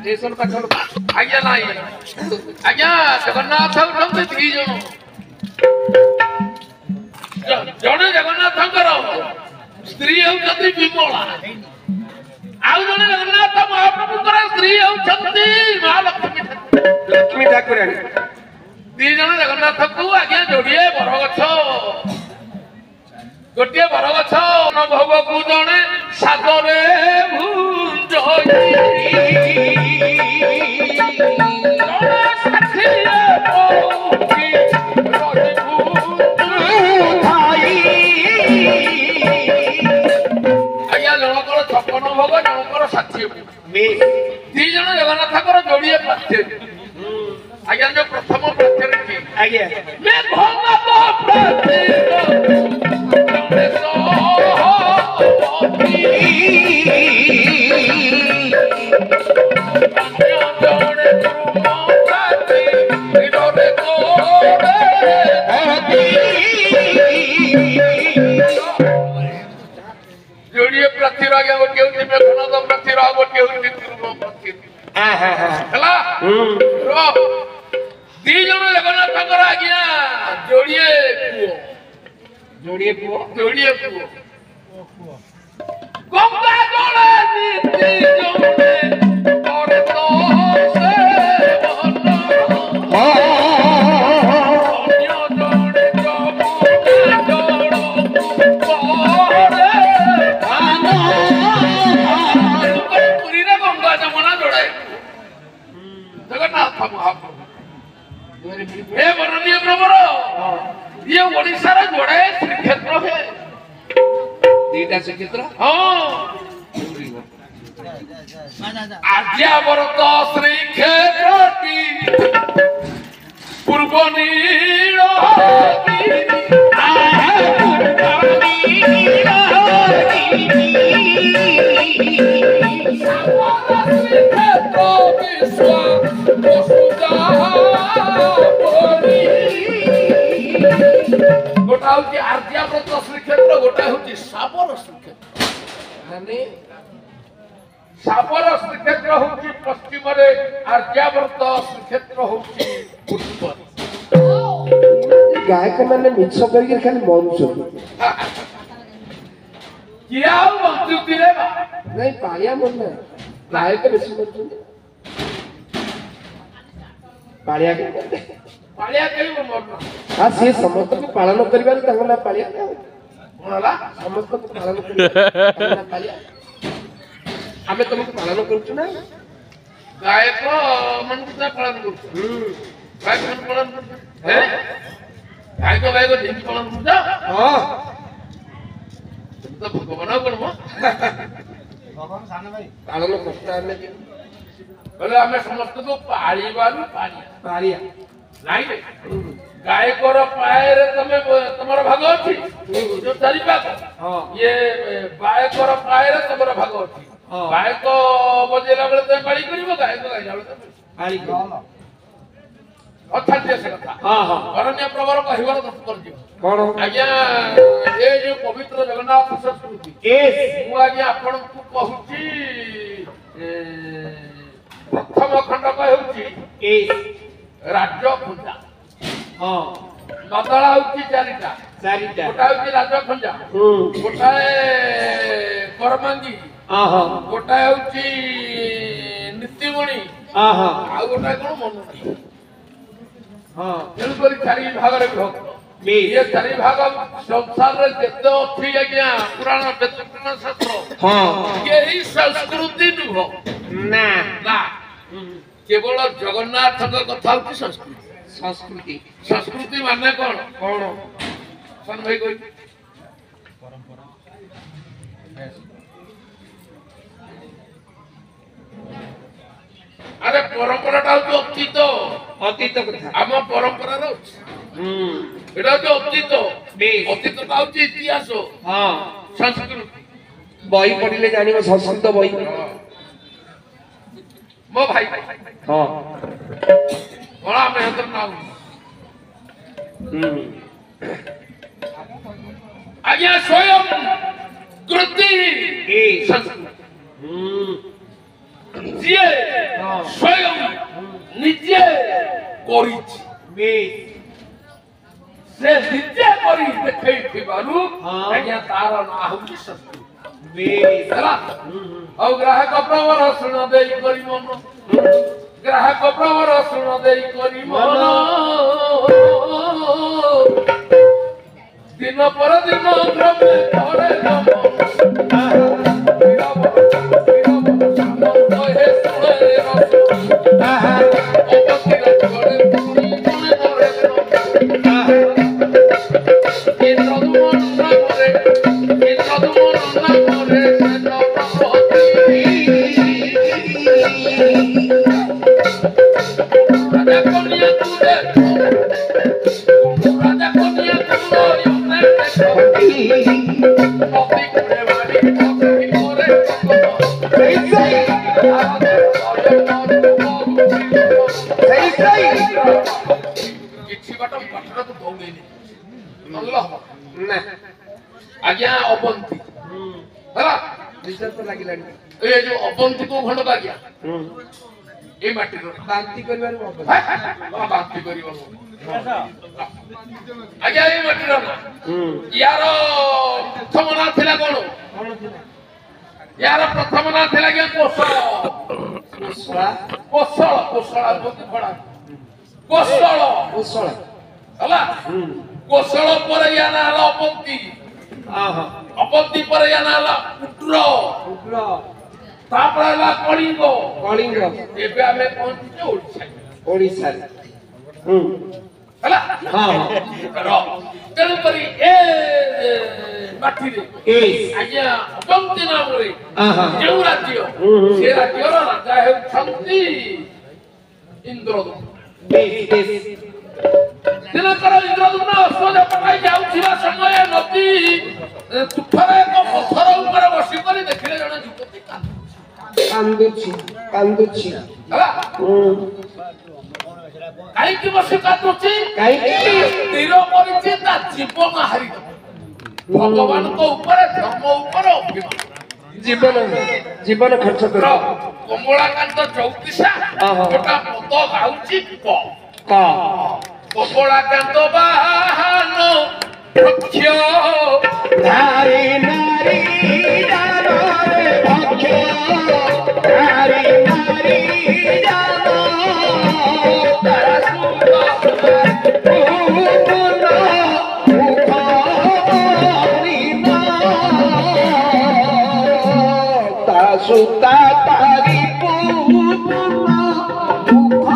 station पाछड़ आज्ञा नाही आज्ञा जगन्नाथ उठते दी जड़े जगन्नाथंकर स्त्री होती विमला आउ जड़े जगन्नाथ महाप्रभुकर स्त्री होती महालक्ष्मी लक्ष्मी ठाकुराणी दी जण जगन्नाथ को आज्ञा जोड़िए बरगछ गोटे बरगछ अनुभव को जड़े सादरे छपन भोग जनकर षाठी दी जन जगन्नाथ जोड़िए प्रार्थ्य आज्ञा जो प्रथम प्रार्थ्य आज्ञा जोड़िए प्रार्थी आज्ञा गोटे होती मेघनाथ प्रार्थी गोटे होती प्रार्थी दी जन जगन्नाथ आज्ञा जोड़िए पुओ जोड़िए पुओ गंगा जले नीति जोड़े और तो से जगन्नाथ महाप्रभु हे वरणीय प्रभुर ये ओडिशार जोड़े श्रीक्षेत्र है दीटा श्रीक्षेत्र हाँ आर्यावर्त श्रीक्षेत्र की पूर्व नील गोटा हूँ आर्याव्रत श्रीक्षेत्र गोटा हूँ साबर श्रीक्षेत्र माने साबर श्रीक्षेत्र हूँ पश्चिम आर्याव्रत श्रीक्षेत्र हूँ उत्तर गायक मैंने मिक्स करके खाली मरुछन किया मंत्री रे नहीं पाया मन गायक बेसी मरुछन पालिया के पालिया कई मरना हां से समस्त को पालन करिबार तंगला पालिया होला समस्त को पालन करिबार पालिया हमें तुमको पालन करछु ना गायक मन को पालन करछु गायक मन पालन करछु हैं गायक दिन पालन करछु हां तो भगवान कोन म भगवान साने भाई पालन करछु आने बोले हमें समस्त को पालिबारु पालिया नहीं गायकर पायर तमे तमर भाग अछि जो चारि भाग हां ये गायकर पायर तमर भाग अछि गायक बजेला बेले ते पाली करिवो गायक गाइला बेले पाली करो अच्छा जे से कथा हां हां वरण्य प्रवर कहिवर दस कर दियो कोन आज्ञा ए जो पवित्र जगन्नाथ संस्कृति एस मु आज्ञा आपन को कहूची प्रथम खंड कहूची एस राज्य पूजा हां नदला होची चारिटा गोटा होची राज्य खंजा गोटाए करमांगी आहा गोटाए होची नित्यमणि आहा आ गोटाए कोन मनुती हां तेल करी चारि भाग रे विभक्त ये चारि भाग संसार रे जते अछि आज्ञा पुराण वेद पुराण शास्त्र हां यही संस्कृति नुह ना ना केवल जगन्नाथ का कथा होती संस्कृति संस्कृति माने कौन कौन सन भाई कोई परंपरा अरे परंपरा टा होती अतीत कथा आम परंपरा रो एटा जो अतीत टा होती इतिहास हां संस्कृति बही पढ़िले जानिबो संस्कृत बही मो भाई हां बड़ा मेहनत नाम आज्ञा स्वयं कृति ए संस्कृत जिए ସ୍ୱୟଂ ନିଜେ କରିଛି ସେ ନିଜେ କରି ଦେଖେଇଥିବାରୁ ଆଜ୍ଞା ତାର ନାଁ ହଉଛି ଶକ୍ତି ହେଲା ଆଉ ଗ୍ରାହକ ପ୍ରବର ଶୁଣ ଦେଇ କରି ମନ ଗ୍ରାହକ ପ୍ରବର ଶୁଣ ଦେଇ କରି ମନ ଦିନ પર ଦିନ କ୍ରମେ ଧରେ ଆଜ୍ଞା ଅବନ୍ତୀ ହେଲା ଏ ଯୋଉ ଅବନ୍ତୀ କୋଉ ଖଣ୍ଡ ଆଜ୍ଞା এই মাটির বান্তি করিবার বান্তি করিব আজ্ঞা এই মাটির ইয়ার প্রথম না ଥିଲା কোন ইয়ার প্রথম না ଥିଲା কি কোশল কোশল কোশল বলতে পড়া কোশল কোশল ହେଲା কোশল পরে ইয়া না হলো অপন্তি অপন্তি পরে ইয়া না হলো পুত্র পুত্র তারপরে ହେଲା କଳିଙ୍ଗ କଳିଙ୍ଗ ଏବେ ଆମେ ପହଞ୍ଚିଛୁ ଓଡ଼ିଶା ହେଲା ତେଣୁ କରି ଏ ମାଟିରେ ଆଜ୍ଞା ଅବନ୍ତୀ ନାମରେ ଯେଉଁ ରାଜ୍ୟ ସେ ରାଜ୍ୟର ରାଜା ହେଉଛନ୍ତି ଇନ୍ଦ୍ରଦୁମ୍ନ ଦିନକର ଇନ୍ଦ୍ରଦୁମ୍ନ ଅଶ୍ୱଜ ପକାଇ ଯାଉଥିବା ସମୟରେ ନଦୀ ତୁଠରେ ଏକ ପଥର ଉପରେ ବସିକରି ଦେଖିଲେ ଜଣେ ଯୁବତୀ କାନ୍ଦୁଛି କାନ୍ଦୁଛି କାହିଁକି ବସି କାନ୍ଦୁଛି କାହିଁକି ସ୍ଥିର କରିଛି ତା ଜୀବନ ହାରିଦେବ ଭଗବାନଙ୍କ ଉପରେ ଧର୍ମ ଉପରେ ଅଭିମାନ ଜୀବନ ଜୀବନ ଖର୍ଚ୍ଚ କର କମଳାକାନ୍ତ ଚୌକିସା ଗୋଟା ପଦ ଗାଉଛି କମଳାକାନ୍ତ ବାହାନ ବୃକ୍ଷ ଧାରି ନାରୀ ଜାନରେ ବୃକ୍ଷ ଧାରି ନାରୀ ଜାନ ତାରା ସୁତ ଭୁବନ ମୁଖ ତା ସୁତା ତାରି ଭୁବନ ମୁଖ